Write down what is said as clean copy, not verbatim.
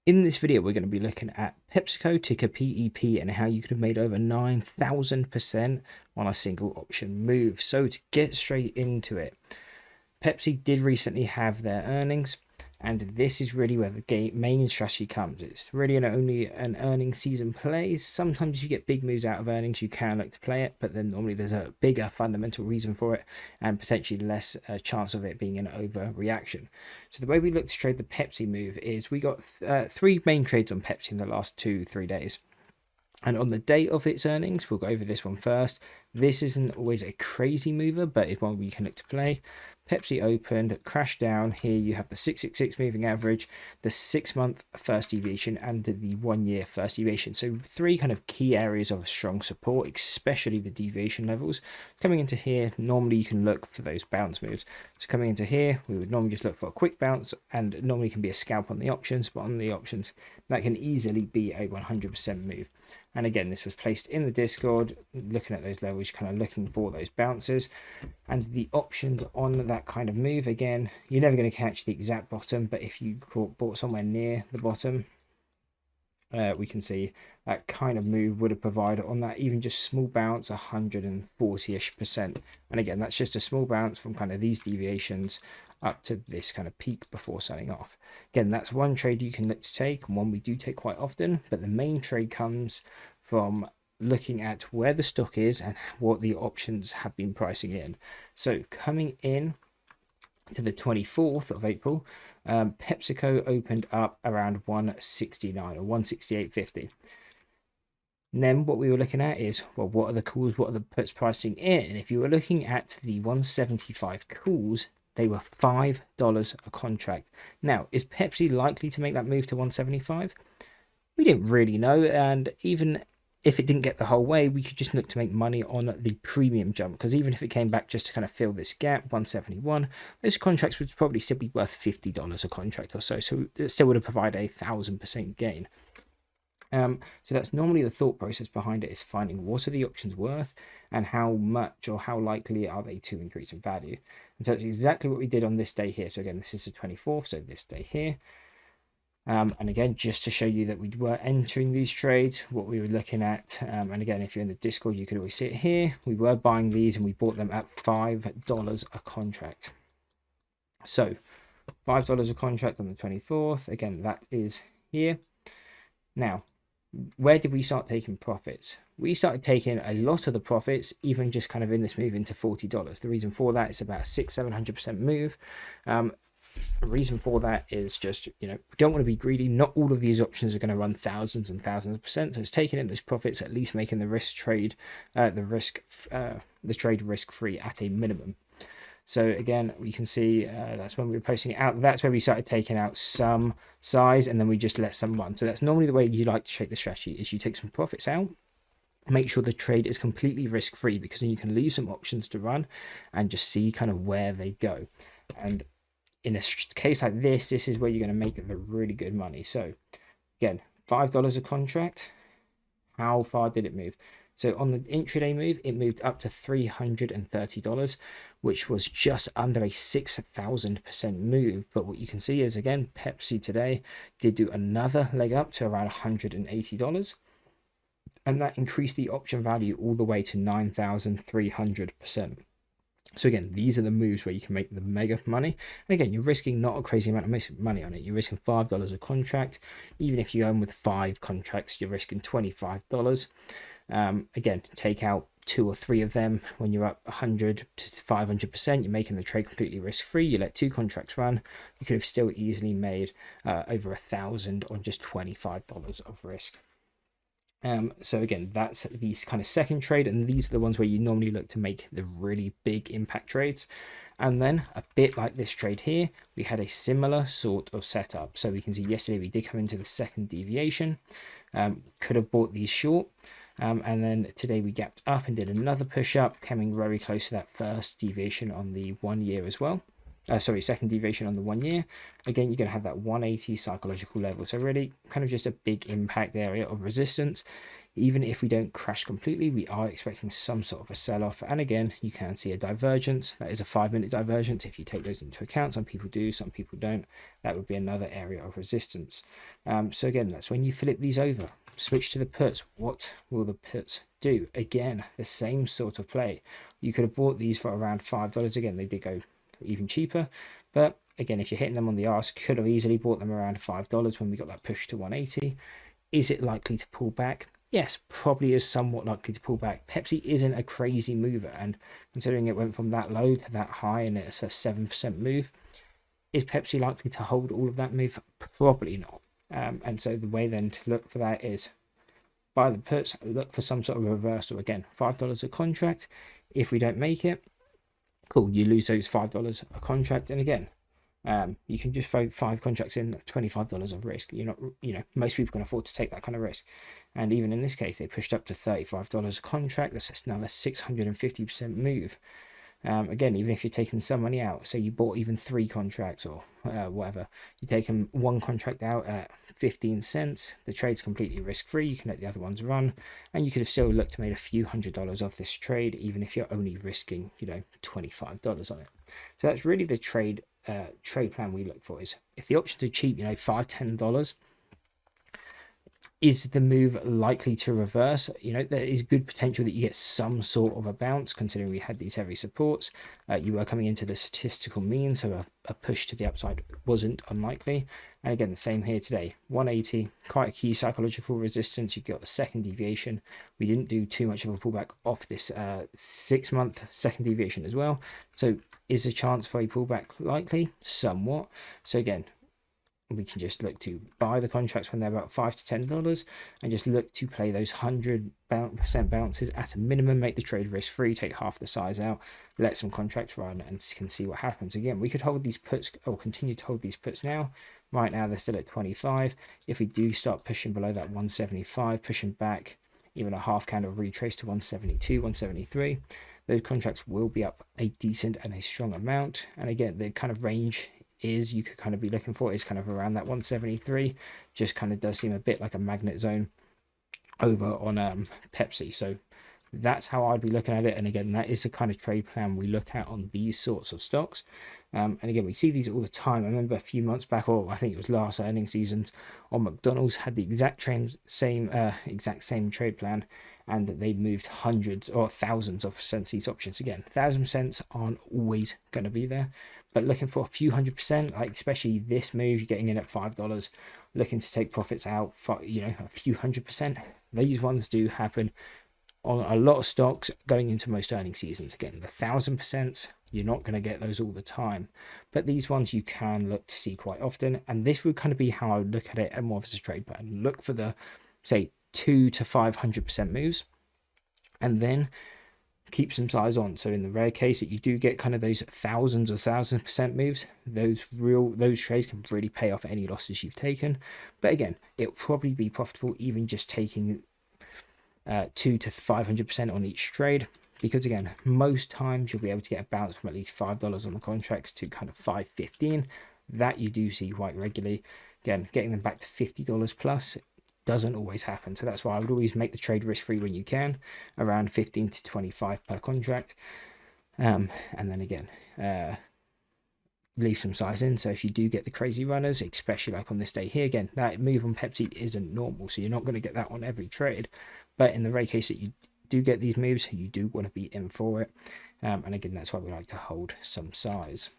In this video, we're going to be looking at PepsiCo, ticker PEP, and how you could have made over 9,000% on a single option move. So to get straight into it, Pepsi did recently have their earnings, and this is really where the main strategy comes. It's really only an earnings season play. Sometimes if you get big moves out of earnings, you can look to play it, but then normally there's a bigger fundamental reason for it and potentially less chance of it being an overreaction. So the way we look to trade the Pepsi move is we got three main trades on Pepsi in the last 2-3 days. And on the day of its earnings, we'll go over this one first. This isn't always a crazy mover, but it's one we can look to play. Pepsi opened, crashed down. Here you have the 666 moving average, the 6-month first deviation, and the 1-year first deviation. So three kind of key areas of strong support, especially the deviation levels. Coming into here, normally you can look for those bounce moves. So coming into here, we would normally just look for a quick bounce, and normally can be a scalp on the options, but on the options, that can easily be a 100% move. And again, this was placed in the Discord, looking at those levels, kind of looking for those bounces. And the options on that kind of move, again, you're never going to catch the exact bottom, but if you bought somewhere near the bottom, we can see that kind of move would have provided on that even just small bounce 140-ish%. And again, that's just a small bounce from kind of these deviations up to this kind of peak before selling off. Again, that's one trade you can look to take, and one we do take quite often, but the main trade comes from looking at where the stock is and what the options have been pricing in. So coming in to the 24th of April, PepsiCo opened up around 169 or 168.50. And then what we were looking at is, well, what are the calls, what are the puts pricing in? And if you were looking at the 175 calls, they were $5 a contract. Now, is Pepsi likely to make that move to 175? We didn't really know, and even if it didn't get the whole way, we could just look to make money on the premium jump, because even if it came back just to kind of fill this gap, 171, those contracts would probably still be worth $50 a contract or so, so it still would have provided a 1,000% gain. So that's normally the thought process behind it, is finding what are the options worth and how much or how likely are they to increase in value. And so that's exactly what we did on this day here. So again, this is the 24th, so this day here. And again, just to show you that we were entering these trades, what we were looking at, and again, if you're in the Discord, you could always see it here. We were buying these and we bought them at $5 a contract. So $5 a contract on the 24th. Again, that is here. Now, where did we start taking profits? We started taking a lot of the profits, even just kind of in this move into $40. The reason for that is about a 600-700% move. The reason for that is just, we don't want to be greedy. Not all of these options are going to run thousands and thousands of percent. So it's taking in those profits, at least making the trade risk free at a minimum. So again, we can see that's when we were posting it out. That's where we started taking out some size, and then we just let some run. So that's normally the way you like to trade the strategy, is you take some profits out, make sure the trade is completely risk free, because then you can leave some options to run and just see kind of where they go. And in a case like this is where you're going to make the really good money. So again, $5 a contract. How far did it move? So on the intraday move, it moved up to $330, which was just under a 6,000% move. But what you can see is, again, Pepsi today did do another leg up to around $180. And that increased the option value all the way to 9,300%. So again, these are the moves where you can make the mega money. And again, you're risking not a crazy amount of money on it. You're risking $5 a contract. Even if you own with 5 contracts, you're risking $25. Again, take out 2 or 3 of them when you're up 100 to 500%. You're making the trade completely risk-free. You let 2 contracts run. You could have still easily made over 1,000 on just $25 of risk. So again, that's the kind of second trade, and these are the ones where you normally look to make the really big impact trades. And then a bit like this trade here, we had a similar sort of setup. So we can see yesterday we did come into the second deviation, could have bought these short. And then today we gapped up and did another push up, coming very close to that first deviation on the 1 year as well. Second deviation on the 1 year. Again, you're going to have that 180 psychological level. So really kind of just a big impact area of resistance. Even if we don't crash completely, we are expecting some sort of a sell-off. And again, you can see a divergence. That is a 5-minute divergence. If you take those into account, some people do, some people don't. That would be another area of resistance. So again, that's when you flip these over. Switch to the puts. What will the puts do? Again, the same sort of play. You could have bought these for around $5. Again, they did go even cheaper, but again, if you're hitting them on the arse, could have easily bought them around $5 when we got that push to 180. Is it likely to pull back? Yes, probably is somewhat likely to pull back. Pepsi isn't a crazy mover, and considering it went from that low to that high and it's a 7% move, is Pepsi likely to hold all of that move? Probably not. And so the way then to look for that is buy the puts, look for some sort of reversal. Again, $5 a contract. If we don't make it, cool, you lose those $5 a contract. And again, you can just throw 5 contracts in, $25 of risk. You're not, most people can afford to take that kind of risk. And even in this case, they pushed up to $35 a contract. That's another 650% move. Again, even if you're taking some money out, so you bought even 3 contracts or whatever, you're taking 1 contract out at 15 cents, the trade's completely risk-free, you can let the other ones run, and you could have still looked to make a few $100s off this trade, even if you're only risking, $25 on it. So that's really the trade plan we look for. Is if the options are cheap, $5-10, is the move likely to reverse? There is good potential that you get some sort of a bounce, considering we had these heavy supports. You were coming into the statistical mean, so a push to the upside wasn't unlikely. And again, the same here today. 180, quite a key psychological resistance. You got the second deviation. We didn't do too much of a pullback off this 6-month second deviation as well. So is a chance for a pullback likely? Somewhat. So again, we can just look to buy the contracts when they're about $5-10 and just look to play those 100% bounces at a minimum, make the trade risk free, take half the size out, let some contracts run and can see what happens. Again, we could hold these puts or continue to hold these puts now. Right now they're still at 25. If we do start pushing below that 175, pushing back even a half candle retrace to 172, 173, those contracts will be up a decent and a strong amount. And again, the kind of range you could kind of be looking for is kind of around that 173. Just kind of does seem a bit like a magnet zone over on Pepsi. So that's how I'd be looking at it. And again, that is the kind of trade plan we look at on these sorts of stocks. And again, we see these all the time. I remember a few months back, or I think it was last earnings seasons, on McDonald's had the exact same trade plan, and they moved hundreds or thousands of percent these options. Again, 1,000% aren't always going to be there, but looking for a few 100%, like especially this move, you're getting in at $5, looking to take profits out for a few 100%. These ones do happen on a lot of stocks going into most earning seasons. Again, the 1,000%, you're not going to get those all the time, but these ones you can look to see quite often. And this would kind of be how I would look at it and more as a trade plan. Look for the, say, 200 to 500% moves, and then keep some size on. So in the rare case that you do get kind of those thousands or 1,000% moves, those trades can really pay off any losses you've taken. But again, it'll probably be profitable even just taking 200 to 500% on each trade, because again, most times you'll be able to get a bounce from at least $5 on the contracts to kind of $5.15. That you do see quite regularly. Again, getting them back to $50 plus doesn't always happen, so that's why I would always make the trade risk free when you can, around 15 to 25 per contract, and then again leave some size in. So if you do get the crazy runners, especially like on this day here, again, that move on Pepsi isn't normal, so you're not going to get that on every trade, but in the rare case that you do get these moves, you do want to be in for it, and again, that's why we like to hold some size.